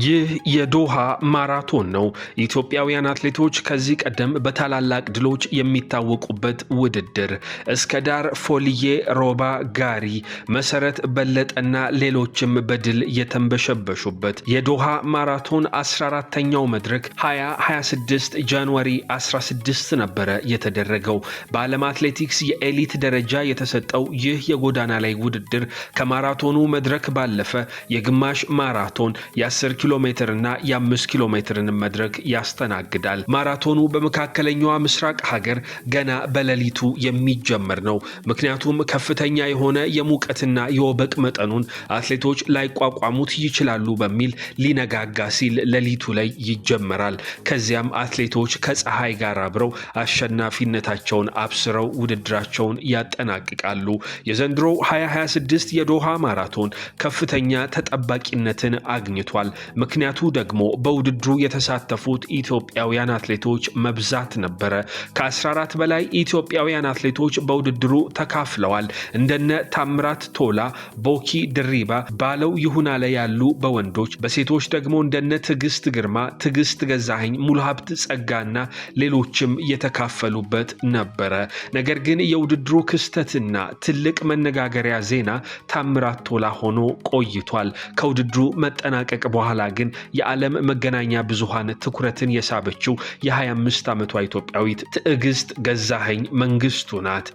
ይህ የዶሃ ማራቶን ነው። ኢትዮጵያውያን አትሌቶች ከዚህ ቀደም በታላላቅ ድሎች የሚታወቁበት ውድድር እስከ ዳር ፎልዬ ሮባ ጋሪ፣ መሰረት በለጠና ሌሎችም በድል የተንበሸበሹበት የዶሃ ማራቶን 14ኛው መድረክ 2026 ጃንዋሪ 16 ነበረ የተደረገው። በዓለም አትሌቲክስ የኤሊት ደረጃ የተሰጠው ይህ የጎዳና ላይ ውድድር ከማራቶኑ መድረክ ባለፈ የግማሽ ማራቶን የ10 ኪሎ ሜትር እና የ5 ኪሎ ሜትርን መድረክ ያስተናግዳል። ማራቶኑ በመካከለኛው ምስራቅ ሀገር ገና በሌሊቱ የሚጀመር ነው። ምክንያቱም ከፍተኛ የሆነ የሙቀትና የወበቅ መጠኑን አትሌቶች ላይቋቋሙት ይችላሉ በሚል ሊነጋጋ ሲል ሌሊቱ ላይ ይጀመራል። ከዚያም አትሌቶች ከፀሐይ ጋር አብረው አሸናፊነታቸውን አብስረው ውድድራቸውን ያጠናቅቃሉ። የዘንድሮው 2026 የዶሃ ማራቶን ከፍተኛ ተጠባቂነትን አግኝቷል። ምክንያቱ ደግሞ በውድድሩ የተሳተፉት ኢትዮጵያውያን አትሌቶች መብዛት ነበረ። ከ14 በላይ ኢትዮጵያውያን አትሌቶች በውድድሩ ተካፍለዋል። እንደነ ታምራት ቶላ፣ ቦኪ ድሪባ፣ ባለው ይሁንለ ያሉ በወንዶች፣ በሴቶች ደግሞ እንደነ ትግስት ግርማ፣ ትግስት ገዛህኝ፣ ሙሉሀብት ጸጋና ሌሎችም የተካፈሉበት ነበረ። ነገር ግን የውድድሩ ክስተትና ትልቅ መነጋገሪያ ዜና ታምራት ቶላ ሆኖ ቆይቷል። ከውድድሩ መጠናቀቅ በኋላ ግን የዓለም መገናኛ ብዙሃን ትኩረትን የሳበችው የ25 ዓመቷ ኢትዮጵያዊት ትዕግስት ገዛህኝ መንግስቱ ናት።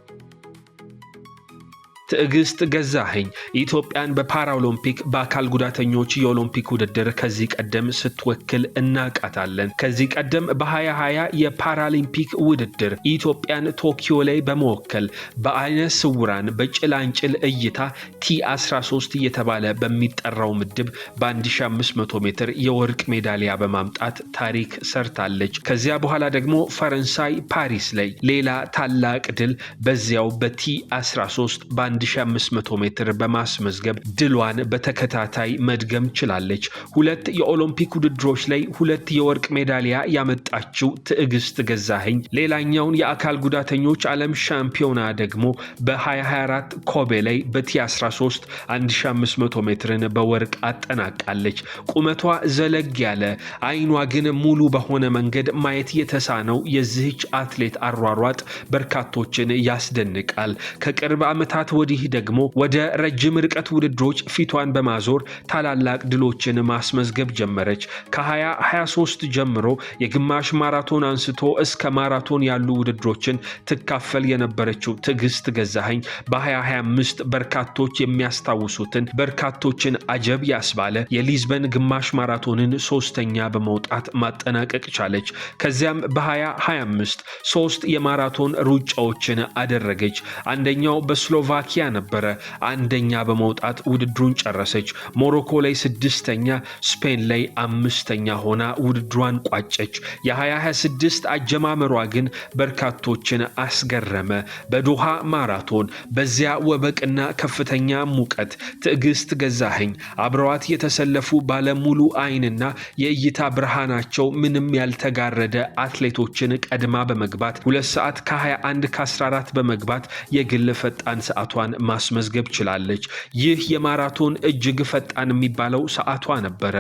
ትዕግስት ገዛህኝ ኢትዮጵያን በፓራኦሎምፒክ በአካል ጉዳተኞች የኦሎምፒክ ውድድር ከዚህ ቀደም ስትወክል እናቃታለን። ከዚህ ቀደም በ2020 የፓራሊምፒክ ውድድር ኢትዮጵያን ቶኪዮ ላይ በመወከል በአይነ ስውራን በጭላንጭል እይታ T13 እየተባለ በሚጠራው ምድብ በ1500 ሜትር የወርቅ ሜዳሊያ በማምጣት ታሪክ ሰርታለች። ከዚያ በኋላ ደግሞ ፈረንሳይ ፓሪስ ላይ ሌላ ታላቅ ድል በዚያው በT13 1500 ሜትር በማስመዝገብ ድሏን በተከታታይ መድገም ችላለች። ሁለት የኦሎምፒክ ውድድሮች ላይ ሁለት የወርቅ ሜዳሊያ ያመጣችው ትዕግስት ገዛህኝ ሌላኛውን የአካል ጉዳተኞች ዓለም ሻምፒዮና ደግሞ በ2024 ኮቤ ላይ በቲ13 1500 ሜትርን በወርቅ አጠናቃለች። ቁመቷ ዘለግ ያለ አይኗ ግን ሙሉ በሆነ መንገድ ማየት የተሳነው የዚህች አትሌት አሯሯጥ በርካቶችን ያስደንቃል። ከቅርብ ዓመታት ወዲህ ደግሞ ወደ ረጅም ርቀት ውድድሮች ፊቷን በማዞር ታላላቅ ድሎችን ማስመዝገብ ጀመረች። ከ2023 ጀምሮ የግማሽ ማራቶን አንስቶ እስከ ማራቶን ያሉ ውድድሮችን ትካፈል የነበረችው ትዕግስት ገዛህኝ በ2025 በርካቶች የሚያስታውሱትን በርካቶችን አጀብ ያስባለ የሊዝበን ግማሽ ማራቶንን ሶስተኛ በመውጣት ማጠናቀቅ ቻለች። ከዚያም በ2025 ሶስት የማራቶን ሩጫዎችን አደረገች። አንደኛው በስሎቫኪያ ነበረ። አንደኛ በመውጣት ውድድሩን ጨረሰች። ሞሮኮ ላይ 6ኛ፣ ስፔን ላይ 5ኛ ሆና ውድድሯን ቋጨች። የ2026 አጀማመሯ ግን በርካቶችን አስገረመ። በዶሃ ማራቶን በዚያ ወበቅና ከፍተኛ ሙቀት ትዕግስት ገዛህኝ አብረዋት የተሰለፉ ባለሙሉ አይንና የእይታ ብርሃናቸው ምንም ያልተጋረደ አትሌቶችን ቀድማ በመግባት 2 ሰዓት ከ21 ከ14 በመግባት የግል ፈጣን ሰዓቷን ማስመዝገብ ችላለች። ይህ የማራቶን እጅግ ፈጣን የሚባለው ሰዓቷ ነበረ።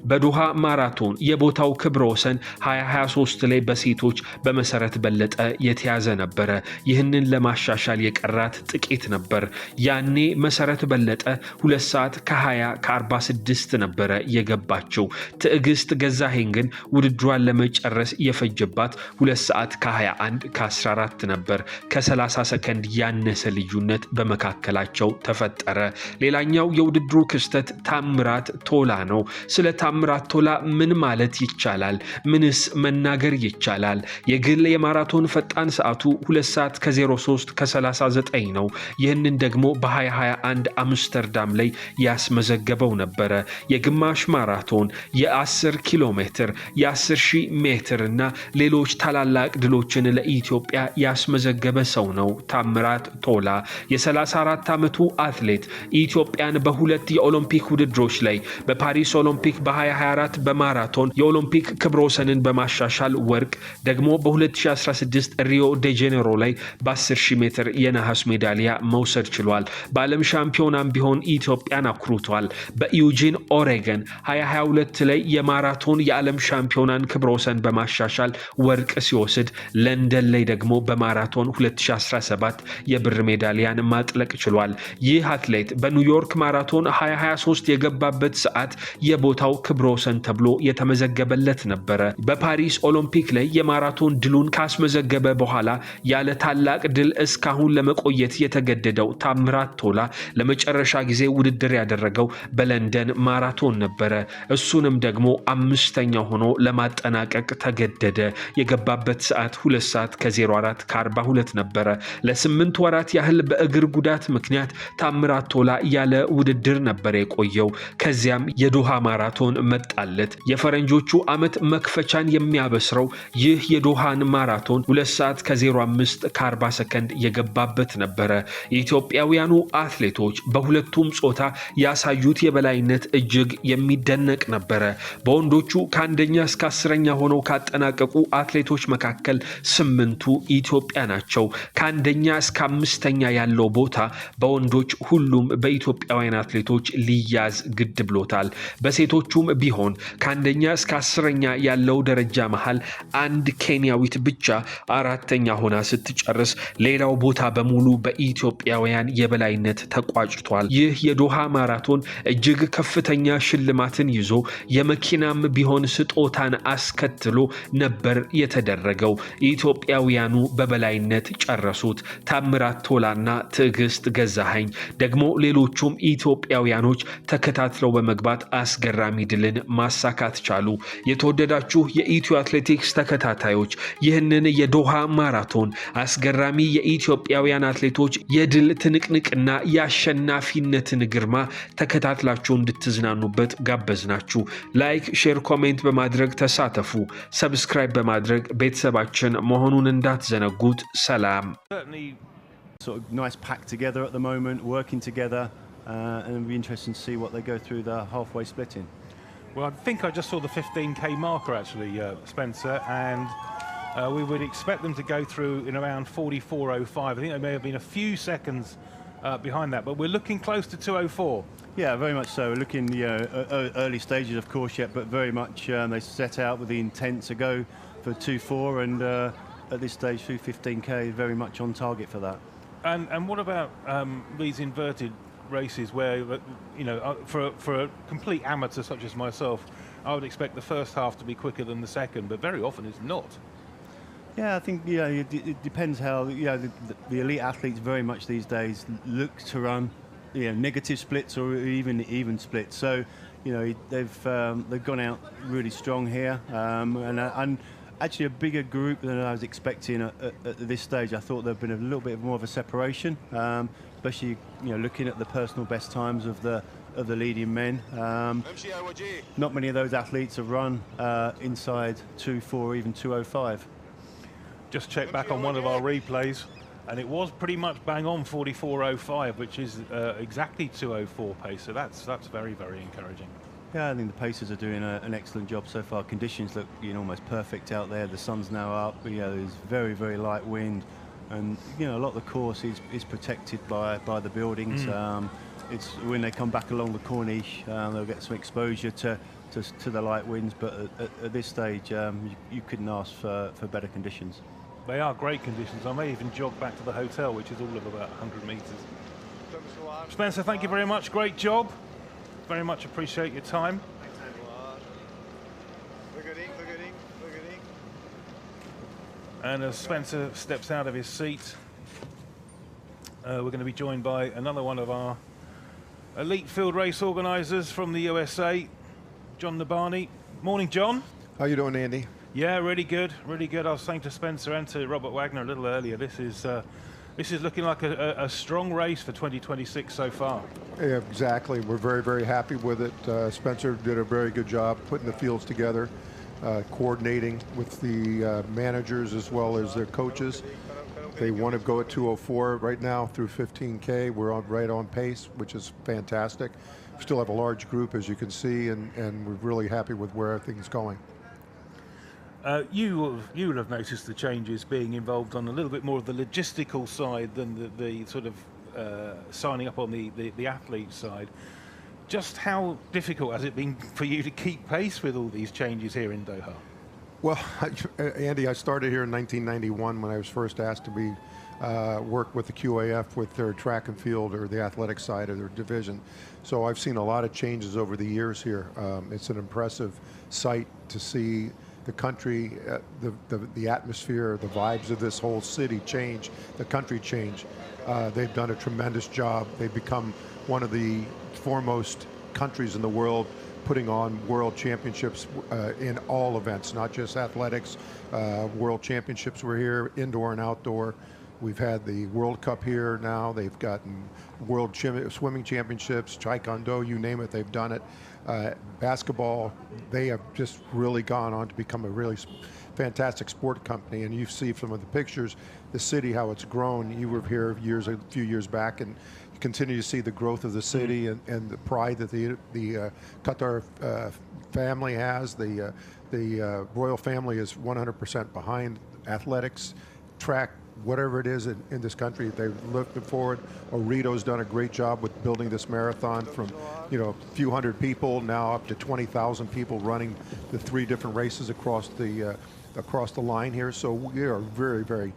በዶሃ ማራቶን የቦታው ክብረ ወሰን 2023 ላይ በሴቶች በመሰረት በለጠ የተያዘ ነበረ። ይህንን ለማሻሻል የቀራት ጥቂት ነበር። ያኔ መሰረት በለጠ 2 ሰዓት ከ20 ከ46 ነበረ የገባቸው። ትዕግስት ገዛህኝ ግን ውድድሯን ለመጨረስ የፈጀባት 2 ሰዓት ከ21 ከ14 ነበር። ከ30 ሰከንድ ያነሰ ልዩነት በመካከላቸው ተፈጠረ። ሌላኛው የውድድሩ ክስተት ታምራት ቶላ ነው። ስለ ታምራት ቶላ ምን ማለት ይቻላል? ምንስ መናገር ይቻላል? የግል የማራቶን ፈጣን ሰዓቱ 2 ሰዓት ከ03 ከ39 ነው። ይህንን ደግሞ በ2021 አምስተርዳም ላይ ያስመዘገበው ነበረ። የግማሽ ማራቶን፣ የ10 ኪሎ ሜትር፣ የ10,000 ሜትር እና ሌሎች ታላላቅ ድሎችን ለኢትዮጵያ ያስመዘገበ ሰው ነው ታምራት ቶላ። የ34 ዓመቱ አትሌት ኢትዮጵያን በሁለት የኦሎምፒክ ውድድሮች ላይ በፓሪስ ኦሎምፒክ በ2024 በማራቶን የኦሎምፒክ ክብረ ወሰንን በማሻሻል ወርቅ፣ ደግሞ በ2016 ሪዮ ዴ ጄኔሮ ላይ በ10000 ሜትር የነሐስ ሜዳሊያ መውሰድ ችሏል። በዓለም ሻምፒዮናም ቢሆን ኢትዮጵያን አኩርቷል። በኢዩጂን ኦሬገን 2022 ላይ የማራቶን የዓለም ሻምፒዮናን ክብረ ወሰን በማሻሻል ወርቅ ሲወስድ፣ ለንደን ላይ ደግሞ በማራቶን 2017 የብር ሜዳሊያን ማጥለቅ ችሏል። ይህ አትሌት በኒውዮርክ ማራቶን 2023 የገባበት ሰዓት የቦታው ክብረ ወሰን ተብሎ የተመዘገበለት ነበረ። በፓሪስ ኦሎምፒክ ላይ የማራቶን ድሉን ካስመዘገበ በኋላ ያለ ታላቅ ድል እስካሁን ለመቆየት የተገደደው ታምራት ቶላ ለመጨረሻ ጊዜ ውድድር ያደረገው በለንደን ማራቶን ነበረ። እሱንም ደግሞ 5ኛ ሆኖ ለማጠናቀቅ ተገደደ። የገባበት ሰዓት 2 ሰዓት ከ04 ከ42 ነበረ። ለ8 ወራት ያህል በእግር ጉዳት ምክንያት ታምራት ቶላ ያለ ውድድር ነበር የቆየው። ከዚያም የዶሃ ማራቶን መጣለት። የፈረንጆቹ ዓመት መክፈቻን የሚያበስረው ይህ የዶሃን ማራቶን 2 ሰዓት ከ05 ከ40 ሰከንድ የገባበት ነበረ። የኢትዮጵያውያኑ አትሌቶች በሁለቱም ጾታ ያሳዩት የበላይነት እጅግ የሚደነቅ ነበረ። በወንዶቹ ከአንደኛ እስከ 10ኛ ሆነው ካጠናቀቁ አትሌቶች መካከል 8ቱ ኢትዮጵያ ናቸው። ከአንደኛ እስከ 5ኛ ያለው ቦታ በወንዶች ሁሉም በኢትዮጵያውያን አትሌቶች ሊያዝ ግድ ብሎታል። በሴቶቹም ቢሆን ከአንደኛ እስከ 10ኛ ያለው ደረጃ መሃል አንድ ኬንያዊት ብቻ 4ኛ ሆና ስትጨርስ፣ ሌላው ቦታ በሙሉ በኢትዮጵያውያን የበላይነት ተቋጭቷል። ይህ የዶሃ ማራቶን እጅግ ከፍተኛ ሽልማትን ይዞ የመኪናም ቢሆን ስጦታን አስከትሎ ነበር የተደረገው። ኢትዮጵያውያኑ በበላይነት ጨረሱት። ታምራት ቶላና ትዕግስት ገዛሃኝ ደግሞ ሌሎቹም ኢትዮጵያውያኖች ተከታትለው በመግባት አስገራሚ ድልን ማሳካት ቻሉ። የተወደዳችሁ የኢትዮ አትሌቲክስ ተከታታዮች ይህንን የዶሃ ማራቶን አስገራሚ የኢትዮጵያውያን አትሌቶች የድል ትንቅንቅና የአሸናፊነትን ግርማ ተከታትላችሁ እንድትዝናኑበት ጋበዝናችሁ። ላይክ፣ ሼር፣ ኮሜንት በማድረግ ተሳተፉ። ሰብስክራይብ በማድረግ ቤተሰባችን መሆኑን እንዳትዘነጉት። ሰላም። Sort of nice pack together at the moment, working together, and it'll be interesting to see what they go through the halfway splitting. Well, I think I just saw the 15k marker actually, Spencer, and we would expect them to go through in around 44:05. I think they may have been a few seconds behind that, but we're looking close to 2:04. Yeah, very much so. We're looking, early stages, of course, yet, but very much they set out with the intent to go for 2:04, and at this stage, through 15k, very much on target for that. And what about these inverted races where, you know, for a complete amateur such as myself, I would expect the first half to be quicker than the second, but very often it's not. Yeah, I think it depends how the elite athletes very much these days look to run negative splits or even splits. So they've gone out really strong here, and actually a bigger group than I was expecting at this stage. I thought there'd been a little bit more of a separation, especially looking at the personal best times of the leading men. Not many of those athletes have run inside 2:04, even 2:05. Just check back on one of our replays, and it was pretty much bang on 44:05, which is exactly 2:04 pace. So that's very, very encouraging. Yeah, I think the Pacers are doing an excellent job so far. Conditions look almost perfect out there. The sun's now up. There's very, very light wind, and a lot of the course is protected by the buildings. It's when they come back along the Corniche, they'll get some exposure to the light winds. But at this stage, you couldn't ask for better conditions. They are great conditions. I may even jog back to the hotel, which is all of about 100 metres. Spencer, thank you very much. Great job. Very much appreciate your time. And as Spencer steps out of his seat, we're going to be joined by another one of our elite field race organisers from the USA, John Nabani. Morning, John. How you doing, Andy? Yeah, really good, really good. I was saying to Spencer and to Robert Wagner a little earlier, this is looking like a strong race for 2026 so far. Yeah, exactly. We're very, very happy with it. Spencer did a very good job putting the fields together, coordinating with the managers as well as their coaches. They want to go at 2:04 right now through 15K. We're right on pace, which is fantastic. still have a large group, as you can see, and we're really happy with where everything's going. You will have noticed the changes being involved on a little bit more of the logistical side than the sort of signing up on the athlete side. Just how difficult has it been for you to keep pace with all these changes here in Doha? Well, Andy, I started here in 1991 when I was first asked to be work with the QAF with their track and field, or the athletic side of their division. So I've seen a lot of changes over the years here. It's an impressive sight to see the country, the atmosphere, the vibes of this whole city change, the country change. They've done a tremendous job. They've become one of the foremost countries in the world putting on world championships in all events, not just athletics. World championships were here, indoor and outdoor. We've had the World Cup here now. They've gotten world swimming championships, taekwondo, you name it, they've done it. Basketball, they have just really gone on to become a really fantastic sport company. And you see from the pictures, the city, how it's grown. You were here a few years back, and you continue to see the growth of the city and the pride that the Qatar family has. The royal family is 100% behind athletics, track, whatever it is in this country. They're looking forward. Orito's done a great job with building this marathon from, a few hundred people now up to 20,000 people running the 3 different races across the line here. So we are very, very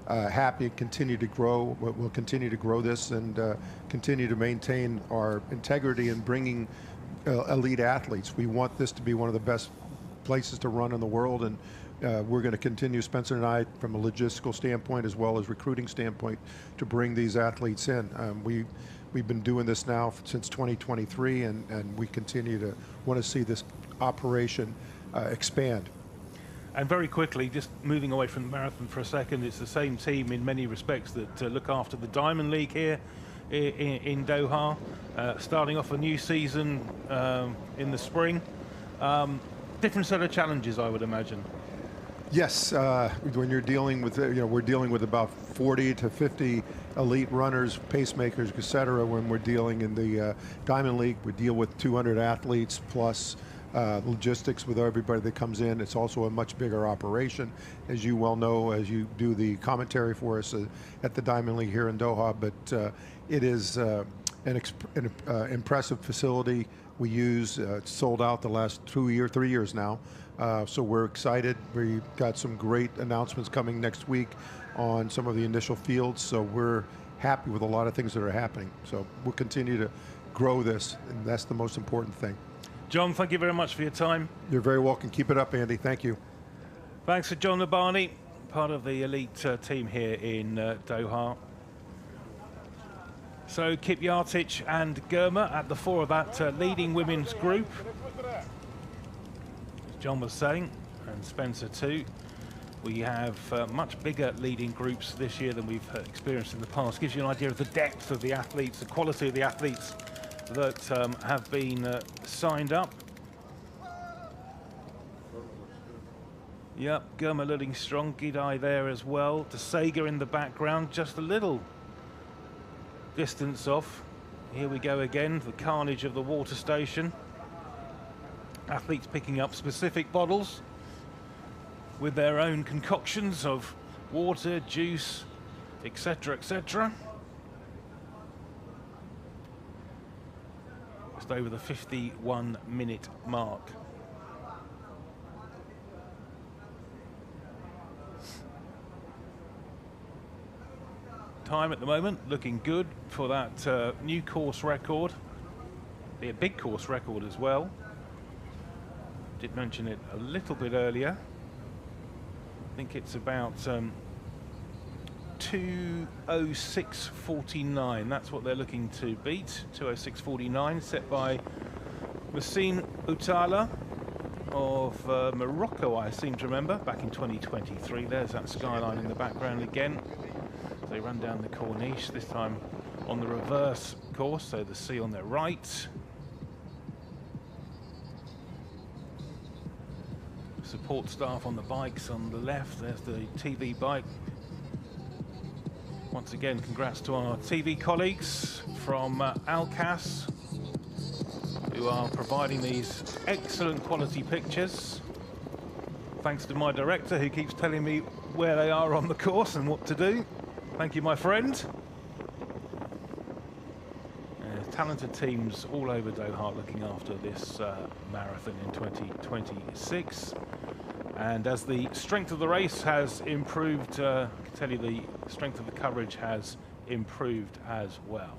happy to continue to grow. We'll continue to grow this and continue to maintain our integrity in bringing elite athletes. We want this to be one of the best places to run in the world, and we're going to continue, Spencer and I, from a logistical standpoint as well as recruiting standpoint, to bring these athletes in. We've been doing this now since 2023, and we continue to want to see this operation expand. And very quickly, just moving away from the marathon for a second, it's the same team in many respects that look after the Diamond League here in Doha, starting off a new season in the spring. Different set of challenges, I would imagine. Yes, when you're dealing with, we're dealing with about 40 to 50 elite runners, pacemakers, etc. When we're dealing in the Diamond League, we deal with 200 athletes plus logistics with everybody that comes in. It's also a much bigger operation, as you well know, as you do the commentary for us at the Diamond League here in Doha. But it is an impressive facility we use. It's sold out the last 3 years now. So we're excited. We've got some great announcements coming next week on some of the initial fields. So we're happy with a lot of things that are happening. So we'll continue to grow this, and that's the most important thing. John, thank you very much for your time. You're very welcome. Keep it up, Andy. Thank you. Thanks to John Labani, part of the elite team here in Doha. So Kipyatic and Girma at the fore of that leading women's group. As John was saying, and Spencer too. We have much bigger leading groups this year than we've experienced in the past. Gives you an idea of the depth of the athletes, the quality of the athletes that have been signed up. Yep, Girma looking strong, Gidai there as well. Tsega in the background, just a little distance off. Here we go again, the carnage of the water station. Athletes picking up specific bottles with their own concoctions of water, juice, etc., etc. Just over the 51-minute mark. Time at the moment looking good for that new course record. Be a big course record as well. Did mention it a little bit earlier. I think it's about 2:06:49. That's what they're looking to beat. 2:06:49, set by Massine Outala of Morocco, I seem to remember, back in 2023. There's that skyline in the background again. They run down the Corniche, this time on the reverse course, so the sea on their right. Support staff on the bikes on the left. There's the TV bike. Once again, congrats to our TV colleagues from Alcas. who are providing these excellent quality pictures. Thanks to my director, who keeps telling me where they are on the course and what to do. Thank you, my friend. Talented teams all over Doha looking after this marathon in 2026. And as the strength of the race has improved, I can tell you the strength of the coverage has improved as well.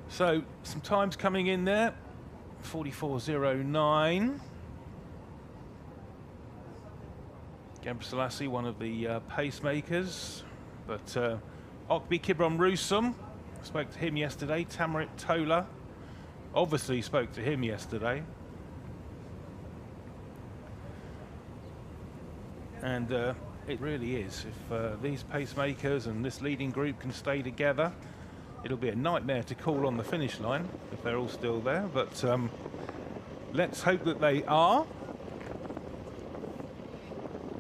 So some times coming in there, 44.09. Gebrselassie, one of the pacemakers, but Okbi Kibron Rusum, spoke to him yesterday. Tamirat Tola, obviously spoke to him yesterday. And it really is. If these pacemakers and this leading group can stay together, it'll be a nightmare to call on the finish line if they're all still there. But let's hope that they are.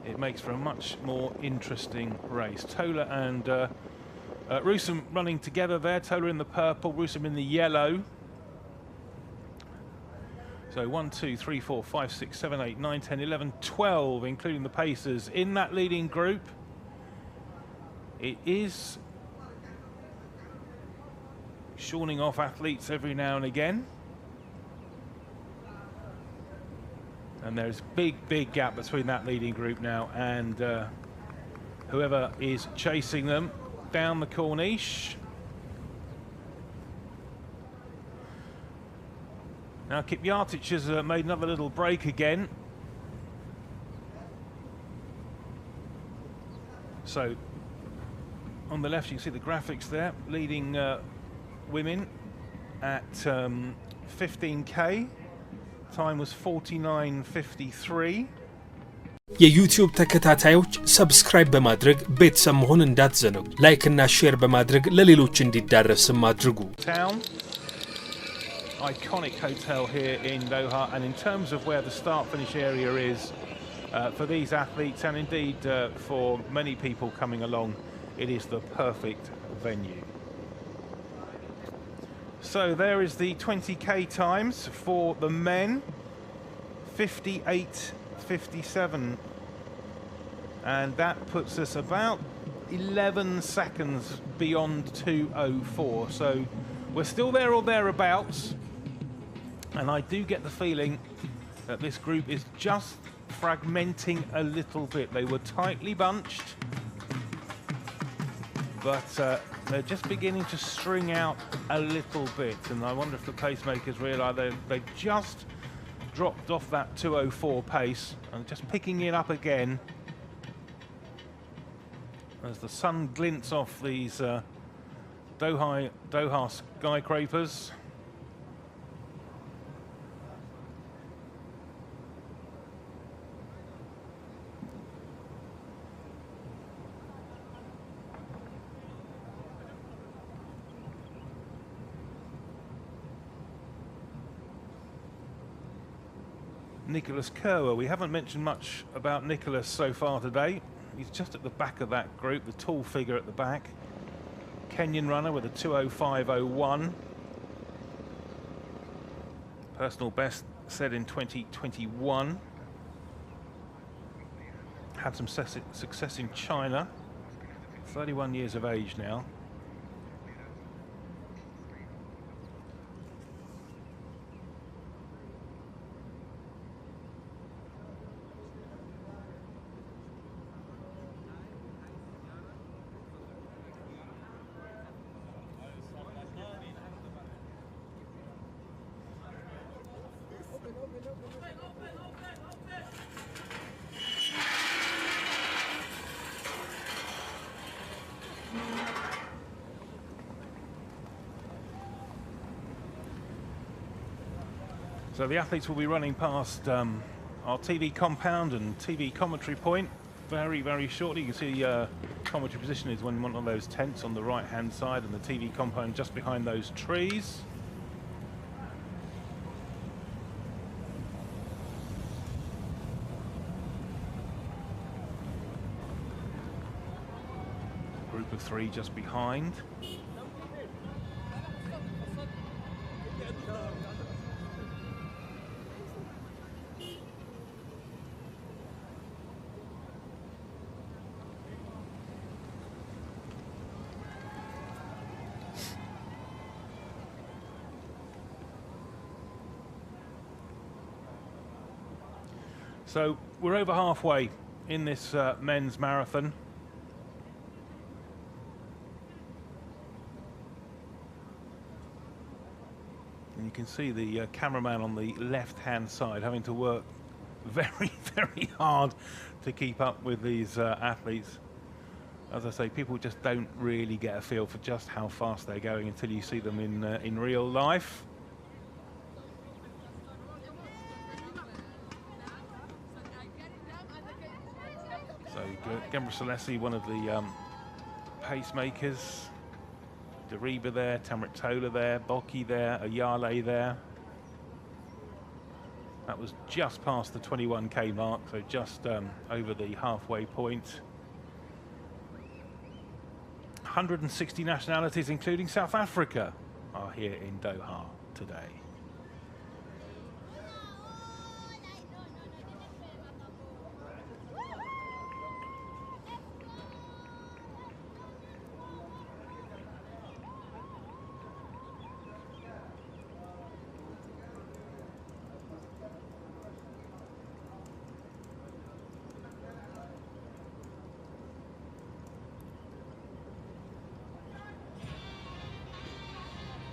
It makes for a much more interesting race. Tola and Rusum running together there. Tola in the purple, Rusum in the yellow. So 1, 2, 3, 4, 5, 6, 7, 8, 9, 10, 11, 12, including the pacers in that leading group. It is shawning off athletes every now and again. And there's big gap between that leading group now and whoever is chasing them down the Corniche. Now Kipyatic has made another little break again. So on the left you can see the graphics there, leading women at 15k. Time was 49.53. የዩቲዩብ ተከታታዮች ሰብስክራይብ በማድረግ ቤተሰብ መሆን እንዳትዘነጉ። ላይክ እና ሼር በማድረግ ለሌሎች እንዲዳረስም አድርጉ። Iconic hotel here in Doha, and in terms of where the start finish area is for these athletes and indeed for many people coming along, it is the perfect venue. So there is the 20k times for the men, 58.57, and that puts us about 11 seconds beyond 2:04. So we're still there or thereabouts, and I do get the feeling that this group is just fragmenting a little bit. They were tightly bunched, but they're just beginning to string out a little bit, and I wonder if the pacemakers realise they've just dropped off that 2:04 pace and just picking it up again as the sun glints off these Doha skyscrapers. Nicholas Kerwer. We haven't mentioned much about Nicholas so far today. He's just at the back of that group, the tall figure at the back. Kenyan runner with a 2:05.01. Personal best set in 2021. Had some success in China. 31 years of age now. So the athletes will be running past our TV compound and TV commentary point very shortly. You can see commentary position is in one of those tents on the right hand side, and the TV compound just behind those trees. Group of three just behind. So we're over halfway in this men's marathon. And you can see the cameraman on the left-hand side having to work very, very hard to keep up with these athletes. As I say, people just don't really get a feel for just how fast they're going until you see them in real life. So Gebrselassie, one of the pacemakers. Diriba there, Tamirat Tola there, Boki there, Ayele there. That was just past the 21k mark, so just over the halfway point. 160 nationalities, including South Africa, are here in Doha today.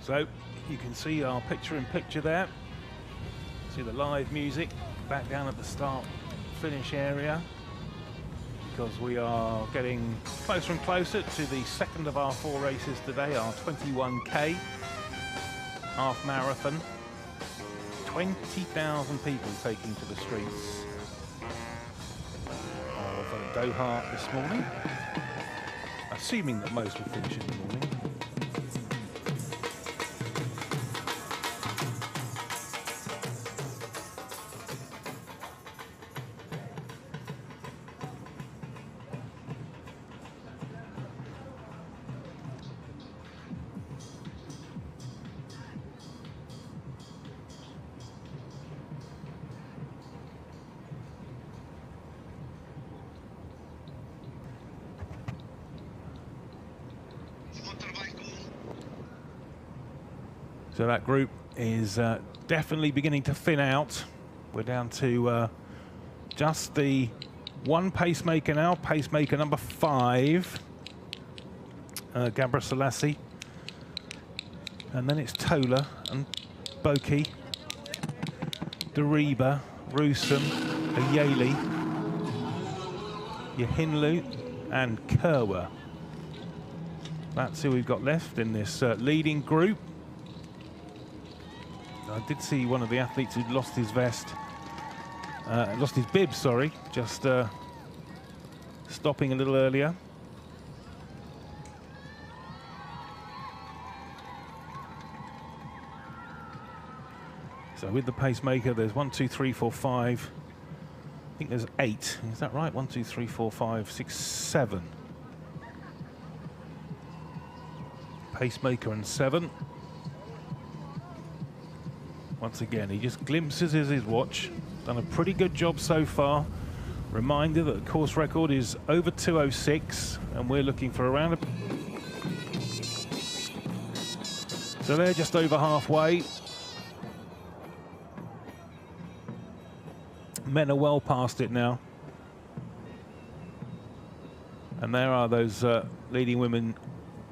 So you can see our picture-in-picture there. See the live music back down at the start-finish area, because we are getting closer and closer to the second of our 4 races today, our 21k half marathon. 20,000 people taking to the streets of Doha this morning, assuming that most will finish in the morning. So that group is definitely beginning to thin out. We're down to just the one pacemaker now, pacemaker number 5, Gebrselassie. And then it's Tola and Boki, Diriba, Rusum, Ayele, Yihunle and Kerwa. That's who we've got left in this leading group. I did see one of the athletes who'd lost his vest, lost his bib, sorry, just stopping a little earlier. So with the pacemaker, there's 1, 2, 3, 4, 5. I think there's 8. Is that right? 1, 2, 3, 4, 5, 6, 7. Pacemaker and 7. Once again, he just glimpses his watch. Done a pretty good job so far. Reminder that the course record is over 2:06, and we're looking for around. So they're just over halfway. Men are well past it now. And there are those leading women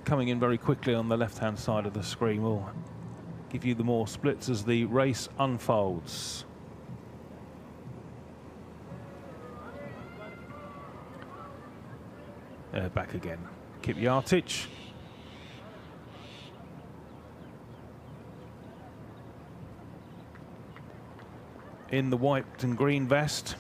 coming in very quickly on the left-hand side of the screen. We'll give you the more splits as the race unfolds. Back again. Kipyatic. In the white and green vest.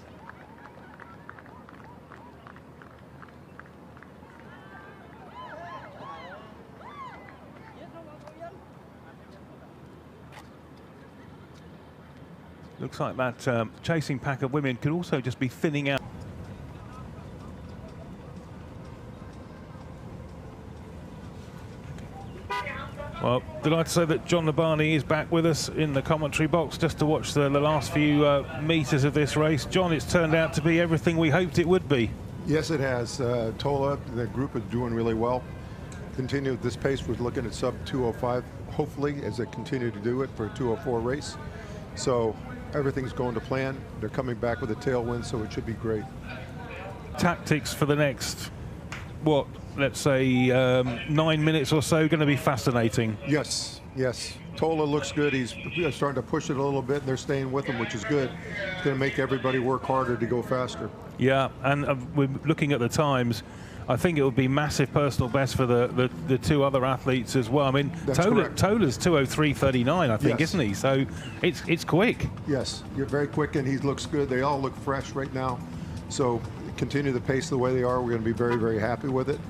Looks like that chasing pack of women could also just be thinning out. Well, Delighted to say that John Nabani is back with us in the commentary box just to watch the last few metres of this race. John, it's turned out to be everything we hoped it would be. Yes, it has. Tola, the group is doing really well. Continue at this pace. We're looking at sub 205, hopefully, as they continue to do it for a 204 race. So everything's going to plan. They're coming back with a tailwind, so it should be great. Tactics for the next, what, let's say 9 minutes or so, going to be fascinating. Yes, yes. Tola looks good. He's starting to push it a little bit, and they're staying with him, which is good. It's going to make everybody work harder to go faster. Yeah, and we're looking at the times. I think it would be massive personal best for the two other athletes as well. I mean, Tola's 2:03.39, I think, yes, isn't he? So it's quick. Yes, you're very quick, and he looks good. They all look fresh right now. So continue the pace the way they are. We're going to be very, very happy with it.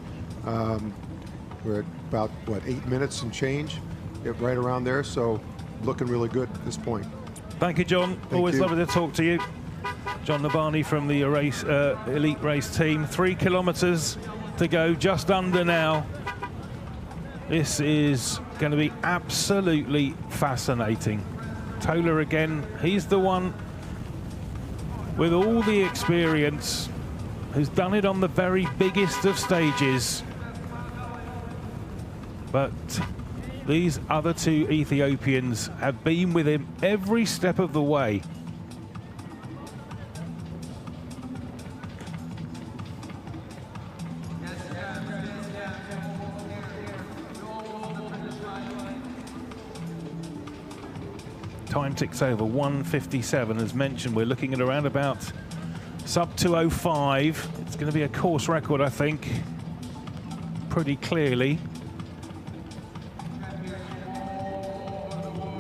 We're at about, what, 8 minutes and change, right around there. So looking really good at this point. Thank you, John. Always lovely to talk to you. John Nabani from the elite race team. 3 kilometres to go, just under now. This is going to be absolutely fascinating. Tola again, he's the one with all the experience, who's done it on the very biggest of stages. But these other two Ethiopians have been with him every step of the way. Time ticks over, 1:57. As mentioned, we're looking at around about sub 2:05. It's going to be a course record, I think, pretty clearly.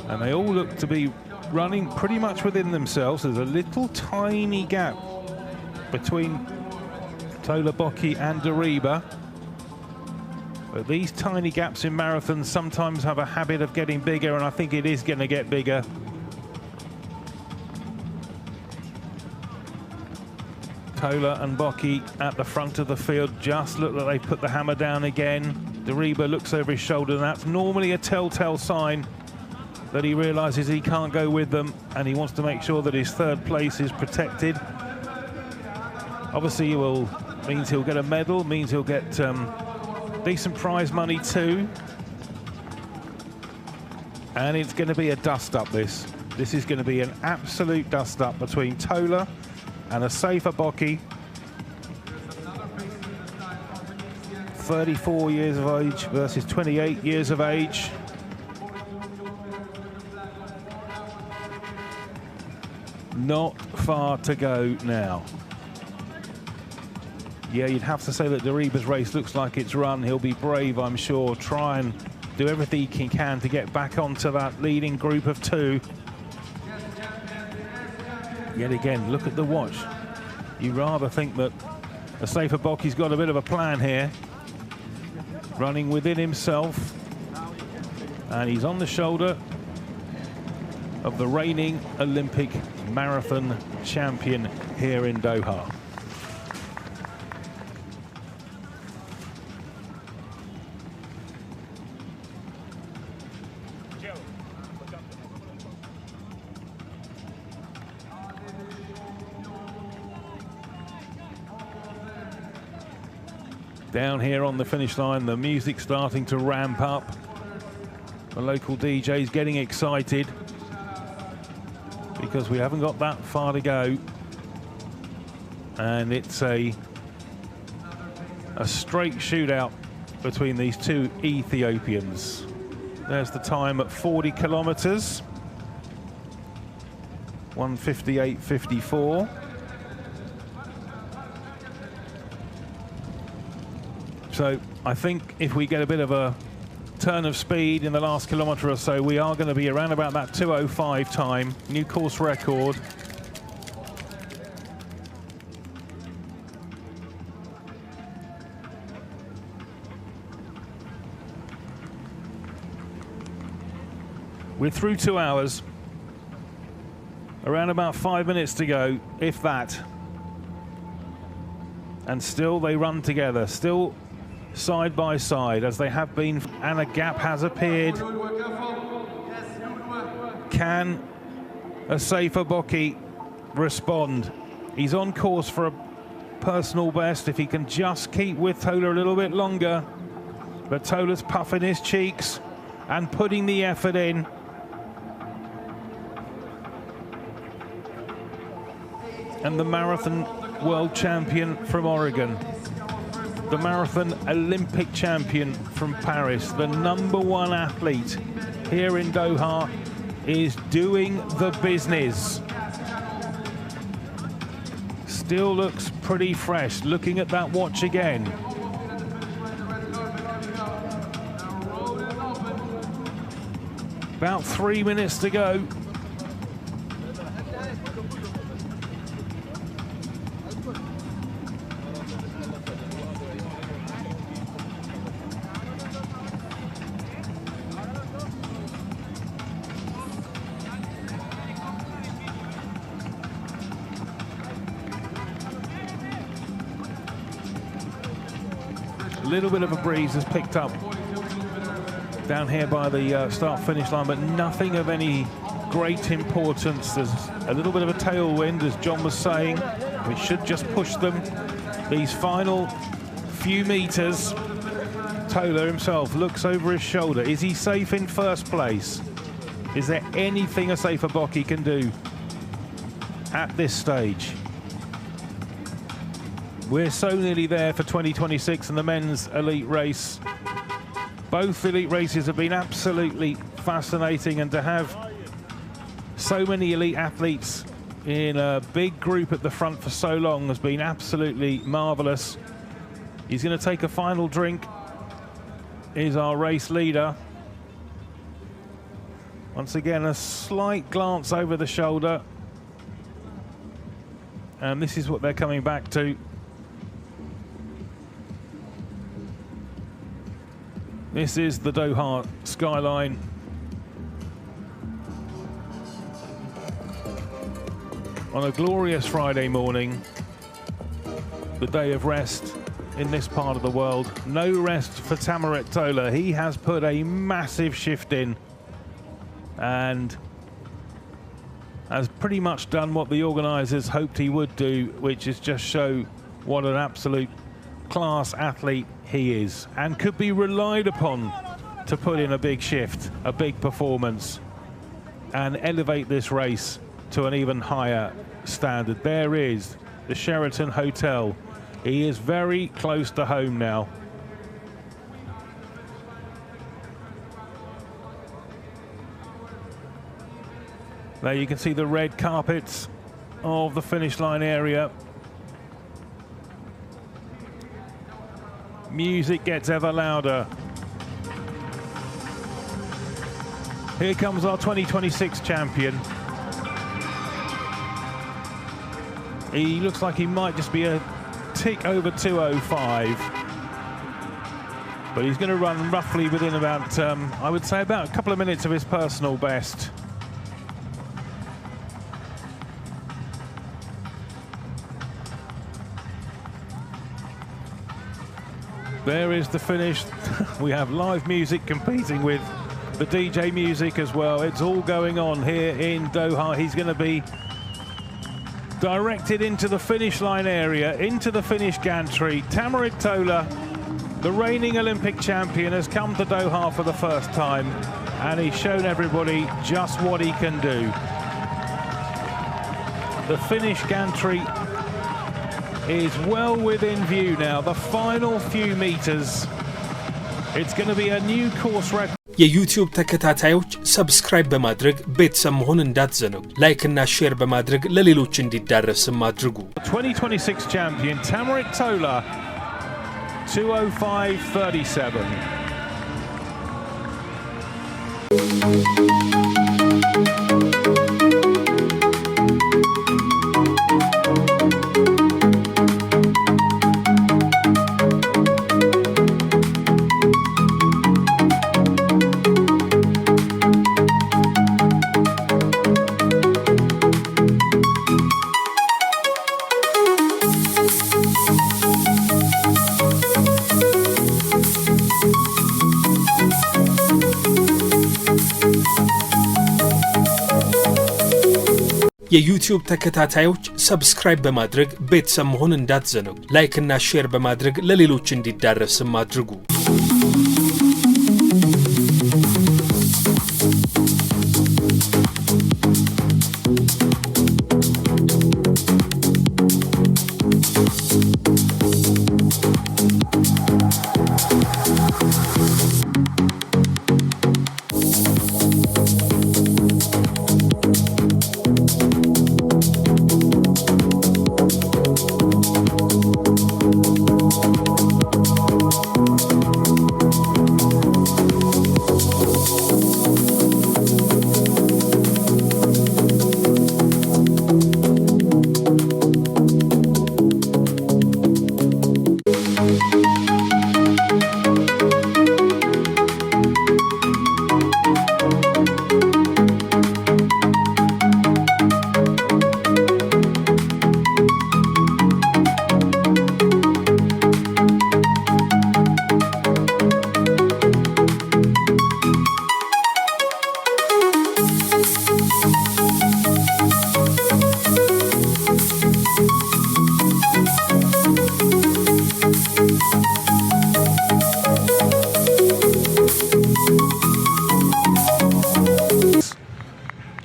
And they all look to be running pretty much within themselves. There's a little tiny gap between Tola, Boki and Diriba. But these tiny gaps in marathons sometimes have a habit of getting bigger, and I think it is going to get bigger. Tola and Boki at the front of the field just look like they put the hammer down again. Diriba looks over his shoulder, and that's normally a telltale sign that he realizes he can't go with them, and he wants to make sure that his third place is protected. Obviously, means he'll get a medal, means he'll get decent prize money too. And it's going to be a dust-up, this. This is going to be an absolute dust-up between Tola and Asefa Boki. 34 years of age versus 28 years of age. Not far to go now. Yeah, you'd have to say that Diriba's race looks like it's run. He'll be brave, I'm sure. Try and do everything he can to get back onto that leading group of two. Yet again, look at the watch. You rather think that Asefa Boki's got a bit of a plan here. Running within himself. And he's on the shoulder of the reigning Olympic marathon champion here in Doha. Down here on the finish line, the music's starting to ramp up. The local DJ's getting excited because we haven't got that far to go. And it's a straight shootout between these two Ethiopians. There's the time at 40 kilometers. 1:58.54. So I think if we get a bit of a turn of speed in the last kilometre or so, we are going to be around about that 2:05 time, new course record. We're through 2 hours, around about 5 minutes to go, if that. And still they run together, still side by side as they have been, and a gap has appeared. Can Asefa Boki respond? He's on course for a personal best if he can just keep with Tola a little bit longer. But Tola's puffing his cheeks and putting the effort in. And the marathon world champion from Oregon, the marathon Olympic champion from Paris, the #1 athlete here in Doha, is doing the business. Still looks pretty fresh. Looking at that watch again. About 3 minutes to go. A little bit of a breeze has picked up down here by the start-finish line, but nothing of any great importance. There's a little bit of a tailwind, as John was saying, which should just push them these final few meters. Tola himself looks over his shoulder. Is he safe in first place? Is there anything Asefa Boki can do at this stage? We're so nearly there for 2026 and the men's elite race. Both elite races have been absolutely fascinating, and to have so many elite athletes in a big group at the front for so long has been absolutely marvelous. He's going to take a final drink. Is our race leader. Once again, a slight glance over the shoulder. And this is what they're coming back to. This is the Doha skyline. On a glorious Friday morning, the day of rest in this part of the world. No rest for Tamirat Tola. He has put a massive shift in and has pretty much done what the organisers hoped he would do, which is just show what an absolute class athlete he is, and could be relied upon to put in a big shift, a big performance, and elevate this race to an even higher standard. There is the Sheraton Hotel. He is very close to home now. There you can see the red carpets of the finish line area. Music gets ever louder. Here comes our 2026 champion. He looks like he might just be a tick over 2:05, but he's going to run roughly within about, I would say, about a couple of minutes of his personal best. There is the finish. We have live music competing with the DJ music as well. It's all going on here in Doha. He's going to be directed into the finish line area, into the finish gantry. Tamirat Tola, the reigning Olympic champion, has come to Doha for the first time, and he's shown everybody just what he can do. The finish gantry is well within view now. The final few meters. It's going to be a new course record. የዩቲዩብ ተከታታዮች ሰብስክራይብ በማድረግ ቤተሰብ መሆን እንዳትዘነጉ። ላይክ እና ሼር በማድረግ ለሌሎች እንዲዳረስም አድርጉ። 2026 champion Tamirat Tola 2:05:37. የዩቲዩብ ተከታታዮች ሰብስክራይብ በማድረግ ቤተሰብ መሆን እንዳትዘነጉ። ላይክ እና ሼር በማድረግ ለሌሎች እንዲዳረስም አድርጉ።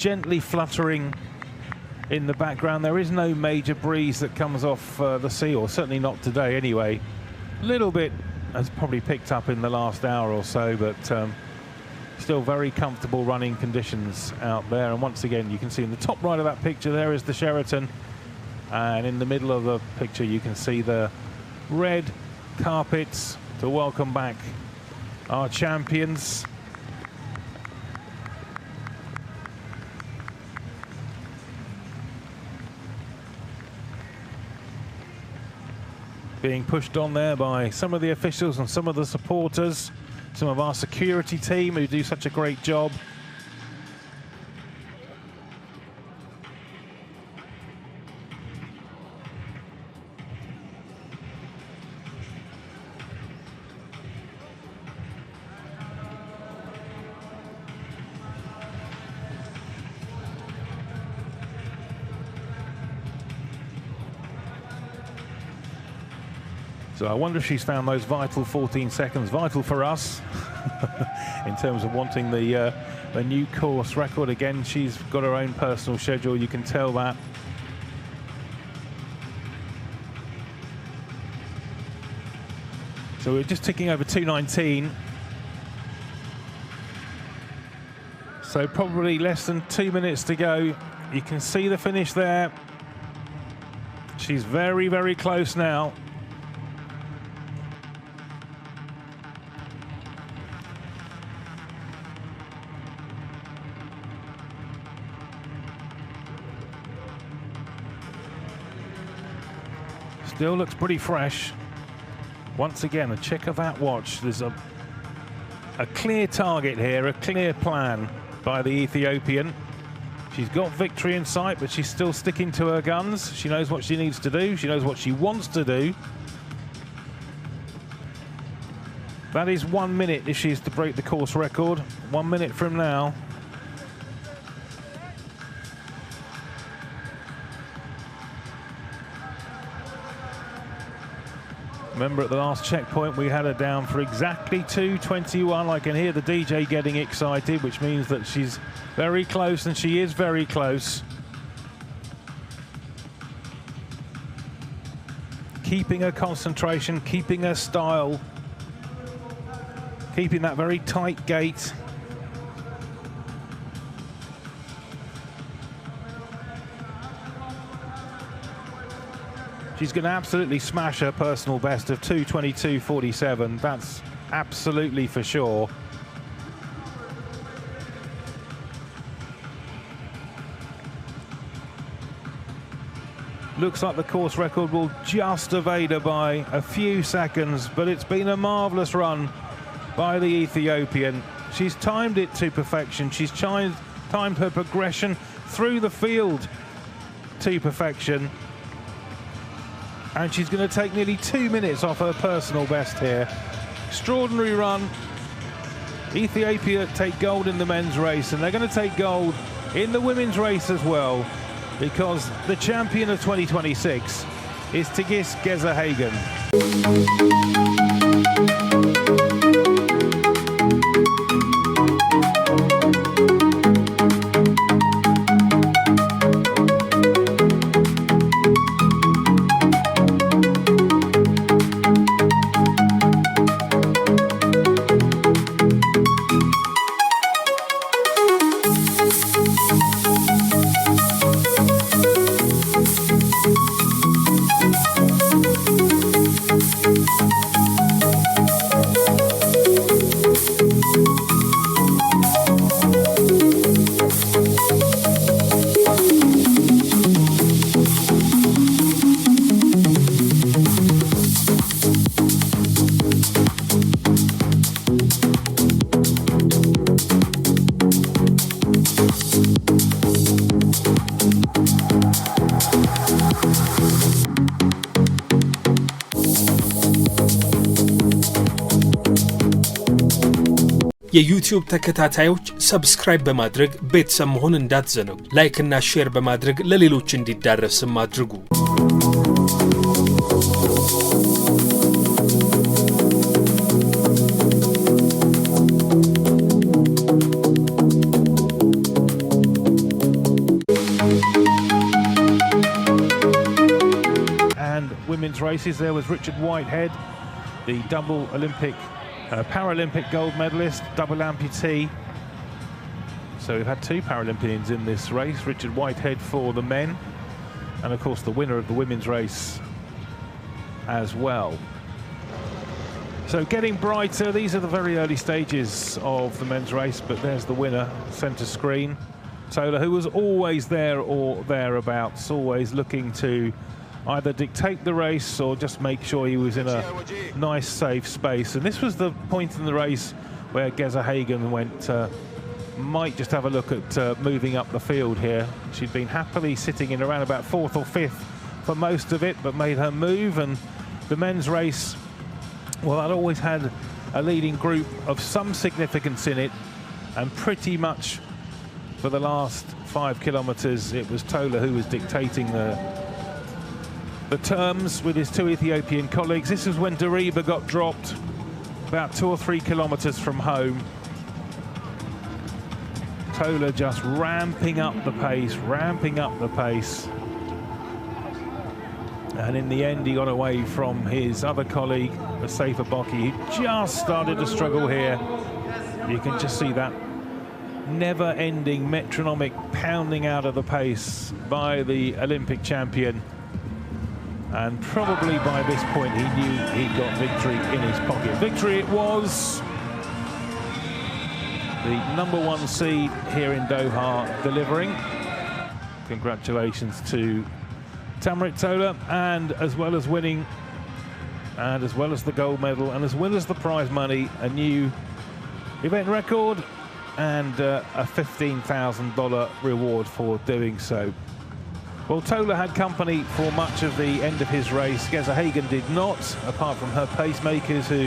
Gently fluttering in the background. There is no major breeze that comes off the sea, or certainly not today anyway. A little bit has probably picked up in the last hour or so, but still very comfortable running conditions out there. And once again, you can see in the top right of that picture there is the Sheraton, and in the middle of the picture you can see the red carpets to welcome back our champions. Being pushed on there by some of the officials and some of the supporters, some of our security team who do such a great job. So I wonder if she's found those vital 14 seconds, vital for us, in terms of wanting the new course record. Again, she's got her own personal schedule, you can tell that. So we're just ticking over 2:19. So probably less than 2 minutes to go. You can see the finish there. She's very, very close now. Still looks pretty fresh. Once again, a check of that watch. There's a clear target here, a clear plan by the Ethiopian. She's got victory in sight, but she's still sticking to her guns. She knows what she needs to do. She knows what she wants to do. That is 1 minute if she's to break the course record. 1 minute from now. Remember, at the last checkpoint, we had her down for exactly 2:21. I can hear the DJ getting excited, which means that she's very close, and she is very close. Keeping her concentration, keeping her style, keeping that very tight gait. She's going to absolutely smash her personal best of 2:22.47. That's absolutely for sure. Looks like the course record will just evade her by a few seconds, but it's been a marvellous run by the Ethiopian. She's timed it to perfection. She's timed her progression through the field to perfection. And she's going to take nearly 2 minutes off her personal best here. Extraordinary run. Ethiopia take gold in the men's race, and they're going to take gold in the women's race as well. because the champion of 2026 is Tigist Gezahagn. የዩቲዩብ ተከታታዮች ሰብስክራይብ በማድረግ ቤተሰብ መሆን እንዳትዘነጉ። ላይክ እና ሼር በማድረግ ለሌሎች እንዲዳረስም አድርጉ። And women's races, there was Richard Whitehead, the double Olympic Paralympic gold medalist, double amputee. So we've had two Paralympians in this race, Richard Whitehead for the men, and of course the winner of the women's race as well. So getting brighter, these are the very early stages of the men's race, but there's the winner, centre screen. Tola, who was always there or thereabouts, always looking to either dictate the race or just make sure he was in a nice, safe space. And this was the point in the race where Gezahagn went, might just have a look at moving up the field here. She'd been happily sitting in around about 4th or 5th for most of it, but made her move. And the men's race, well, that always had a leading group of some significance in it, and pretty much for the last 5 kilometres it was Tola who was dictating the terms with his two Ethiopian colleagues. This is when Diriba got dropped about 2 or 3 kilometres from home. Tola just ramping up the pace. And in the end, he got away from his other colleague, Asefa Boki. He just started to struggle here. You can just see that never-ending metronomic pounding out of the pace by the Olympic champion. And probably by this point he knew he'd got victory in his pocket. Victory it was. The #1 seed here in Doha delivering. Congratulations to Tamirat Tola, and as well as winning, and as well as the gold medal, and as well as the prize money, a new event record and a $15,000 reward for doing so. Well, Tola had company for much of the end of his race. Gezahagn did not, apart from her pacemakers, who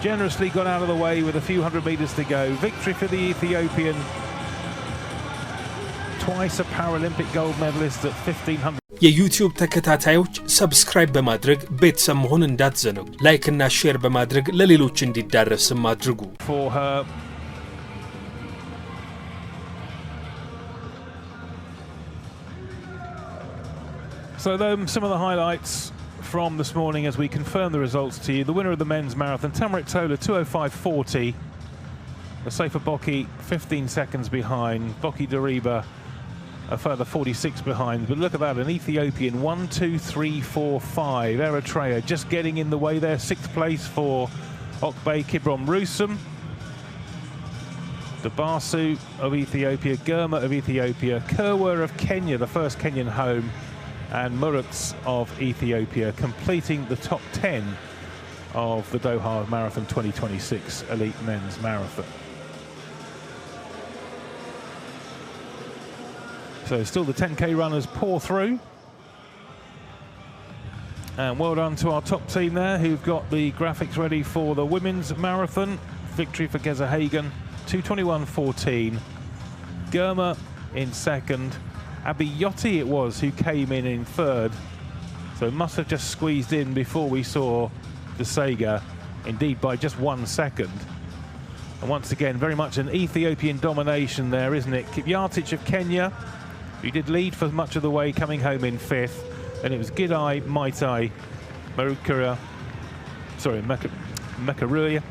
generously got out of the way with a few hundred metres to go. Victory for the Ethiopian, twice a Paralympic gold medalist at 1500. የዩቲዩብ ተከታታዮች ሰብስክራይብ በማድረግ ቤተሰብ መሆን እንዳትዘነጉ። ላይክ እና ሼር በማድረግ ለሌሎች እንዲዳረስም አድርጉ። For her So some of the highlights from this morning as we confirm the results to you. The winner of the men's marathon, Tamirat Tola, 2:05:40. Asefa Boki, 15 seconds behind. Boki Diriba, a further 46 behind. But look at that, an Ethiopian, 1, 2, 3, 4, 5. Eritrea just getting in the way there. 6th place for Okbay Kibrom Rusum. Dabasu of Ethiopia, Girma of Ethiopia, Kerwer of Kenya, the first Kenyan home, and Muluhabt of Ethiopia, completing the top 10 of the Doha Marathon 2026 Elite Men's Marathon. So still the 10K runners pour through. And well done to our top team there, who've got the graphics ready for the women's marathon. Victory for Gezahagn, 2:21:14. Girma in second. Abiyoti it was who came in third. So it must have just squeezed in before we saw Tsega, indeed by just 1 second. And once again, very much an Ethiopian domination there, isn't it? Kipyatic of Kenya, who did lead for much of the way, coming home in 5th. And it was Gidai, Maitai, Mekaruya